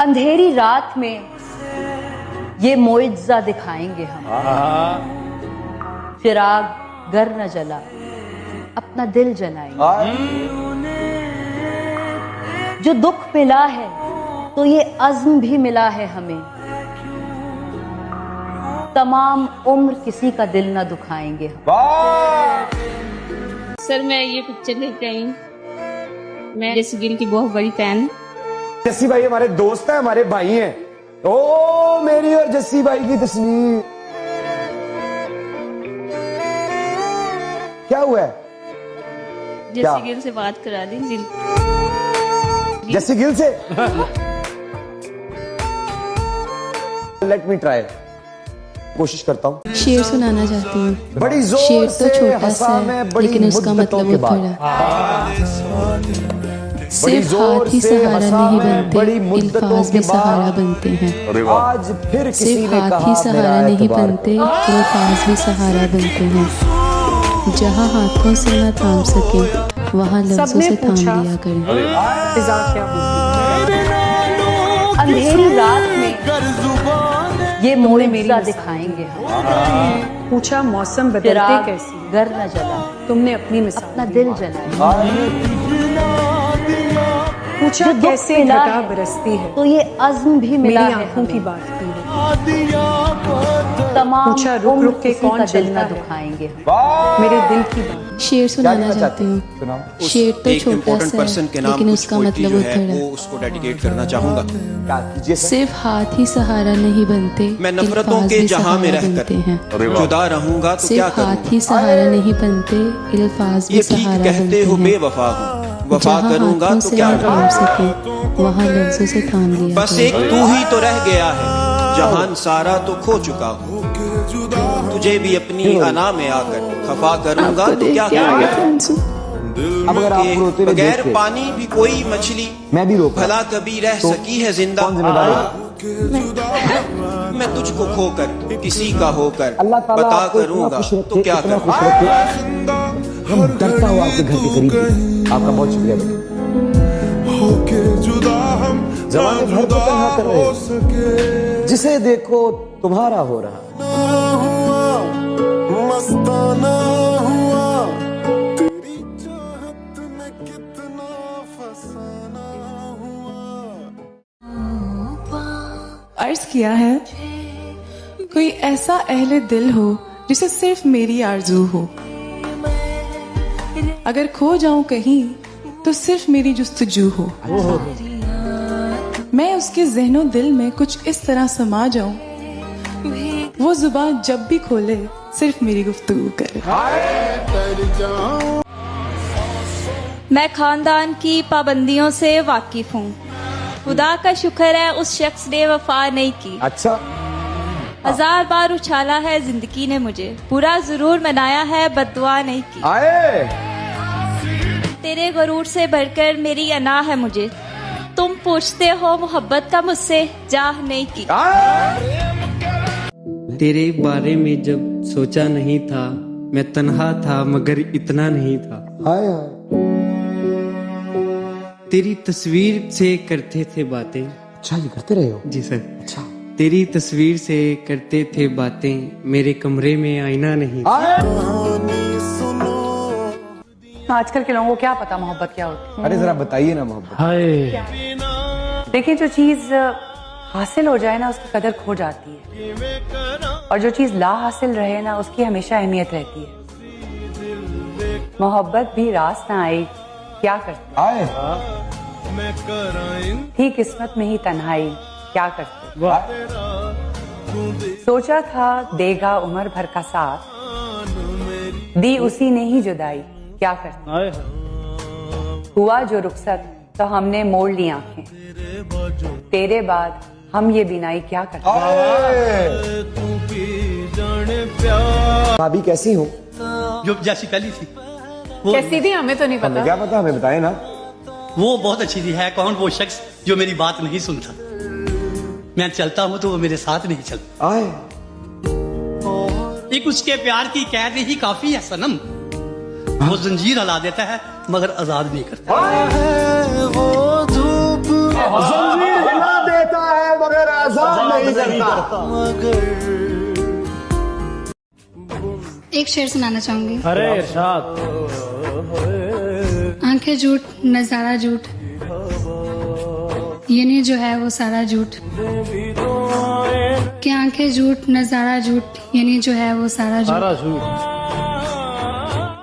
अंधेरी रात में ये मोइज़ा दिखाएंगे हम। चिराग घर न जला, अपना दिल जलाएंगे। जो दुख मिला है तो ये अज़्म भी मिला है हमें। तमाम उम्र किसी का दिल न दुखाएंगे हम। सर मैं ये पिक्चर लेके आई हूँ। मैं जस्सी गिल की बहुत बड़ी फैन। जस्सी भाई हमारे दोस्त हैं, हमारे भाई हैं। ओ मेरी और जस्सी भाई की तस्वीर। क्या हुआ है? जस्सी गिल से बात करा दी। जस्सी गिल से लेट मी ट्राई, कोशिश करता हूँ। शेर सुनाना चाहती हूँ। बड़ी जोर शेर से तो छोटा हंसा सा मैं है, बड़ी लेकिन उसका मुद्दतों मतलब के बाद। सिर्फ हाथ ही सहारा नहीं बनते, अल्फाज भी सहारा बनते हैं। आज फिर किसी सिर्फ ने हाथ कहा ही सहारा मेरा नहीं एतबार बनते, अल्फाज भी सहारा बनते हैं। जहाँ हाथों से न थाम सके वहाँ लफ्जों से थाम लिया करें। फिजा क्या होती है? अंधेरी रात में ये मोइज़ा दिखाएंगे हम। पूछा मौसम बदलते चिराग कैसी, घर न जला, तुमने अपनी मिसाल अपना दी। दिल जलाएंगे। पूछा जो दुख कैसे मिला घटा है बरसती है, तो ये अज़्म भी मिला मेरी है आंखों की हमें। बात की है। तमाम पूछा रुक उम्र रुक के किसी कौन का दिल चलता न है, दुखाएंगे हम। मेरे दिल की बात। शेर सुनाना चाहती हूँ। सुनाओ। शेर तो एक छोटा इम्पोर्टेंट सा पर्सन के है, नाम लेकिन कुछ उसका पोइट्री मतलब जो है उथड़ वो है। उसको डेडिकेट करना चाहूंगा। क्या कीजिए सर? सिर्फ हाथ ही सहारा नहीं बनते, मैं नफरतों अल्फाज के भी जहां में सहारा रहकर बनते हैं। जुदा रहूंगा तो क्या सिर्फ हाथ करूंगा। ही सहारा नहीं बनते, अल्फाज भी ये ठीक सहारा कहते बनते हो हैं। बेवफा हूँ, वफा जहाँ करूंगा हाथों तो से क्या न थाम करूंगा। सके वहाँ लफ्जों से थाम लिया बस करें। एक तू ही तो रह गया है, जहान सारा तो खो चुका हूँ। तुझे भी अपनी अना में आकर खफा करूंगा तो क्या करूंगा। अब अगर आप रोते हुए बगैर देखते, पानी भी कोई मछली मैं भी रोक भला कभी रह सकी है जिंदा। कौन जिम्मेदार है? मैं तुझको खोकर किसी का होकर अल्लाह ताला बता आपको इतना करूंगा खुश रखे, तो क्या इतना खुश करूंगा। रखे। हम डरता हुआ आपके घर के करीब थे। आपका बहुत शुक्रिया बेटा। जमाने भर को तन्हा कर रहे हो। जिसे देखो तुम्हारा हो रहा। मस्ताना हुआ तेरी चाहत में कितना फसाना हुआ। अर्ज किया है कोई ऐसा अहले दिल हो जिसे सिर्फ मेरी आरजू हो। अगर खो जाऊं कहीं तो सिर्फ मेरी जुस्तजू हो। मैं उसके ज़हनो दिल में कुछ इस तरह समा जाऊं, वो जुबान जब भी खोले सिर्फ मेरी गुफ्तगू करे। मैं खानदान की पाबंदियों से वाकिफ हूँ। खुदा का शुक्र है उस शख्स ने वफा नहीं की। अच्छा, 1000 बार उछाला है जिंदगी ने मुझे, बुरा जरूर मनाया है बद्दुआ नहीं की। आए तेरे गरूर से बढ़कर मेरी अना है मुझे, तुम पूछते हो मोहब्बत का मुझसे जाह नहीं की। तेरे बारे में जब सोचा नहीं था, मैं तन्हा था मगर इतना नहीं था। हाय हाय। तेरी तस्वीर से करते थे बातें। अच्छा, ये करते रहे हो? जी सर। अच्छा। तेरी तस्वीर से करते थे बातें, मेरे कमरे में आईना नहीं। आजकल के लोगों को क्या पता मोहब्बत क्या होती अरे जरा बताइए ना मोहब्बत। है। देखिए जो चीज हासिल हो जाए ना उसकी कदर खो जाती है, और जो चीज ला हासिल रहे ना उसकी हमेशा अहमियत रहती है। मोहब्बत भी रास ना आई क्या करते, आए थी किस्मत में ही तन्हाई क्या करते। सोचा था देगा उम्र भर का साथ, दी उसी ने ही जुदाई क्या करते। हुआ जो रुखसत तो हमने मोड़ ली आंखें, तेरे बाद हम ये बिनाई क्या करते। भाभी कैसी हो? जो जैसी पहली थी वो कैसी थी हमें तो नहीं हमें पता। क्या पता, हमें बताए ना। वो बहुत अच्छी थी। है कौन वो शख्स जो मेरी बात नहीं सुनता। मैं चलता हूँ तो वो मेरे साथ नहीं चलता। आए एक उसके प्यार की कैद ही काफी है सनम। वो जंजीर हला देता है मगर आजाद नहीं करता। जंजीर हिला देता एक शेर सुनाना चाहूंगी। अरे इरशाद। आंखें झूठ नजारा झूठ, ये नहीं जो है वो सारा झूठ। कि आंखें झूठ नजारा झूठ, ये नहीं जो है वो सारा झूठ।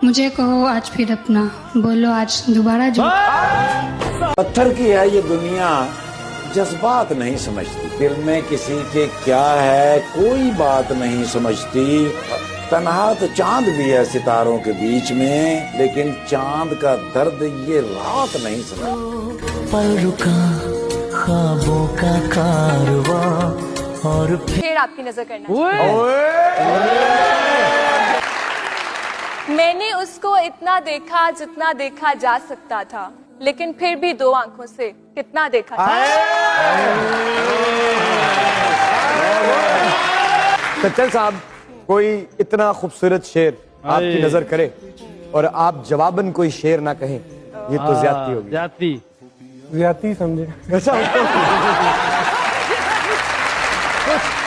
मुझे कहो आज फिर अपना, बोलो आज दोबारा झूठ। पत्थर की है ये दुनिया, जज्बात नहीं समझती। दिल में किसी के क्या है कोई बात नहीं समझती। तन्हा तो चांद भी है सितारों के बीच में, लेकिन चांद का दर्द ये रात नहीं समझती। पल रुका ख्वाबों का कारवां और फिर आपकी नजर करना। मैंने उसको इतना देखा जितना देखा जा सकता था, लेकिन फिर भी दो आंखों से कितना देखा था। सच्चल साहब, कोई इतना खूबसूरत शेर आपकी नजर करे और आप जवाबन कोई शेर ना कहें, ये तो ज्यादती होगी। ज्यादती समझे। अच्छा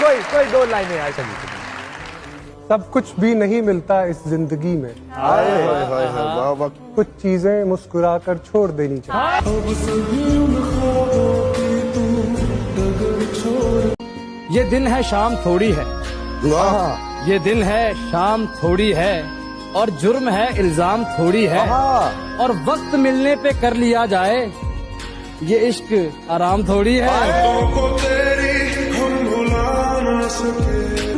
कोई दो लाइनें आए संगीत। सब कुछ भी नहीं मिलता इस जिंदगी में, कुछ चीजें मुस्कुरा कर छोड़ देनी चाहिए। ये दिन है शाम थोड़ी है, ये दिन है शाम थोड़ी है, और जुर्म है इल्जाम थोड़ी है, और वक्त मिलने पे कर लिया जाए, ये इश्क आराम थोड़ी है।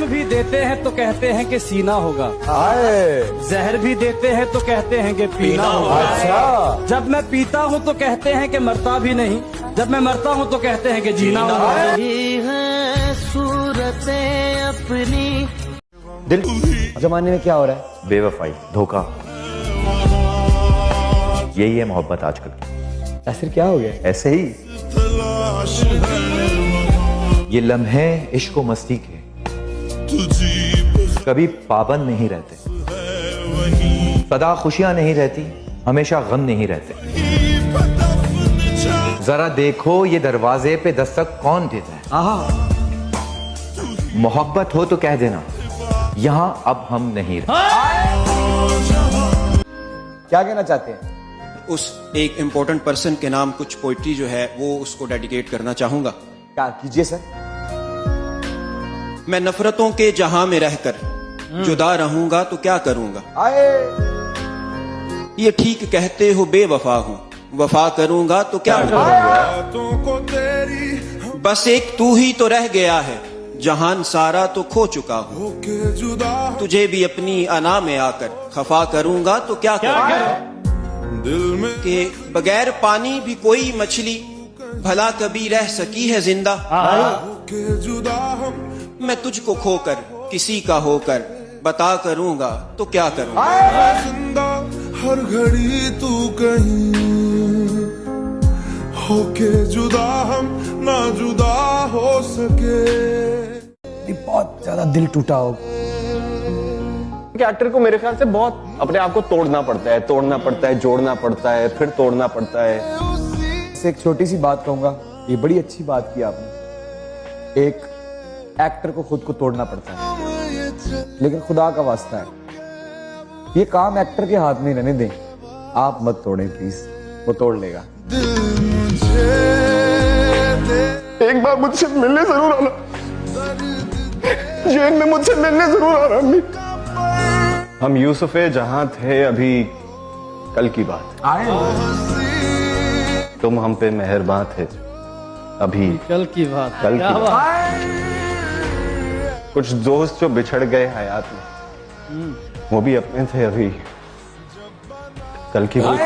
भी देते हैं तो कहते हैं कि सीना होगा, जहर भी देते हैं तो कहते हैं कि पीना होगा। अच्छा। जब मैं पीता हूँ तो कहते हैं कि मरता भी नहीं, जब मैं मरता हूँ तो कहते हैं कि जीना होगा। सूरतें अपनी। दिल जमाने में क्या हो रहा है? बेवफाई, धोखा, यही है मोहब्बत आजकल की। ऐसे क्या हो गया? ऐसे ही ये लम्हे इश्क व मस्ती के कभी पाबंद नहीं रहते, सदा खुशियां नहीं रहती, हमेशा गम नहीं रहते। जरा देखो ये दरवाजे पे दस्तक कौन देता है। मोहब्बत हो तो कह देना, यहां अब हम नहीं रहते। क्या कहना चाहते हैं? उस एक इम्पोर्टेंट पर्सन के नाम कुछ पोइट्री जो है वो उसको डेडिकेट करना चाहूंगा। क्या कीजिए सर। मैं नफरतों के जहां में रहकर जुदा रहूंगा तो क्या करूंगा। ये ठीक कहते हो बेवफा हूं, वफा करूंगा तो क्या करूंगा। बस एक तू ही तो रह गया है, जहान सारा तो खो चुका हूं। तुझे भी अपनी अना में आकर खफा करूंगा तो क्या करूंगा। के बगैर पानी भी कोई मछली भला कभी रह सकी है जिंदा। मैं तुझको खोकर किसी का होकर बता करूंगा तो क्या करूंगा। हर घड़ी तू कहीं होके जुदा हम ना जुदा हो सके। बहुत ज्यादा दिल टूटा हो। एक्टर को मेरे ख्याल से बहुत अपने आप को तोड़ना पड़ता है, जोड़ना पड़ता है, फिर तोड़ना पड़ता है। एक छोटी सी बात कहूंगा, ये बड़ी अच्छी बात की आपने। एक एक्टर को खुद को तोड़ना पड़ता है, लेकिन खुदा का वास्ता है ये काम एक्टर के हाथ में रहने दें, आप मत तोड़ें प्लीज, वो तोड़ लेगा। एक बार मुझसे मिलने जरूर आना, जेल में मुझसे मिलने जरूर आना। हम यूसुफ जहां थे अभी कल की बात, तुम हम पे मेहरबान थे अभी कल की बात। कुछ दोस्त जो बिछड़ गए हयात में, वो भी अपने थे अभी कल की बात।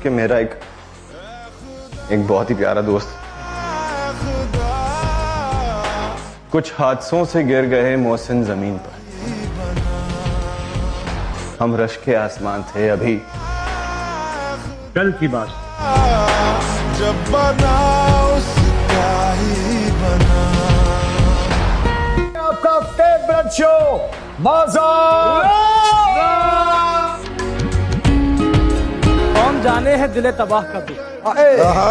कि मेरा एक बहुत ही प्यारा दोस्त कुछ हादसों से गिर गए मोहसिन जमीन पर। हम रश के आसमान थे अभी कल की बात। जब बना उसका ही बना। आपका फेवरेट शो बाजार। कौन जाने है दिले तबाह का भी,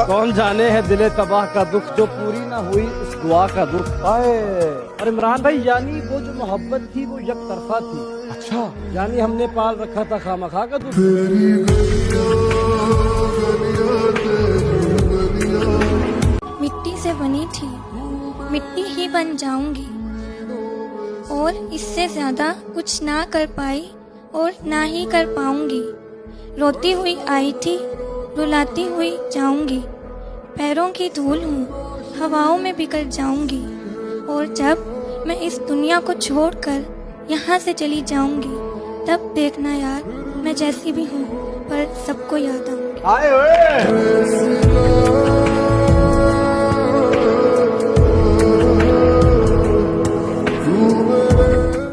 कौन जाने है दिले तबाह का दुख जो पूरी ना हुई उस दुआ का दुख। और इमरान भाई यानी वो जो मोहब्बत थी वो एक तरफा थी। अच्छा, यानी हमने पाल रखा था खामखा का दुख। मिट्टी से बनी थी, मिट्टी ही बन जाऊंगी, और इससे ज्यादा कुछ ना कर पाई और ना ही कर पाऊंगी। रोती हुई आई थी, रुलाती हुई जाऊंगी, पैरों की धूल हूँ, हवाओं में बिखर जाऊंगी। और जब मैं इस दुनिया को छोड़कर यहाँ से चली जाऊंगी, तब देखना यार, मैं जैसी भी हूँ पर सबको याद आऊंगी।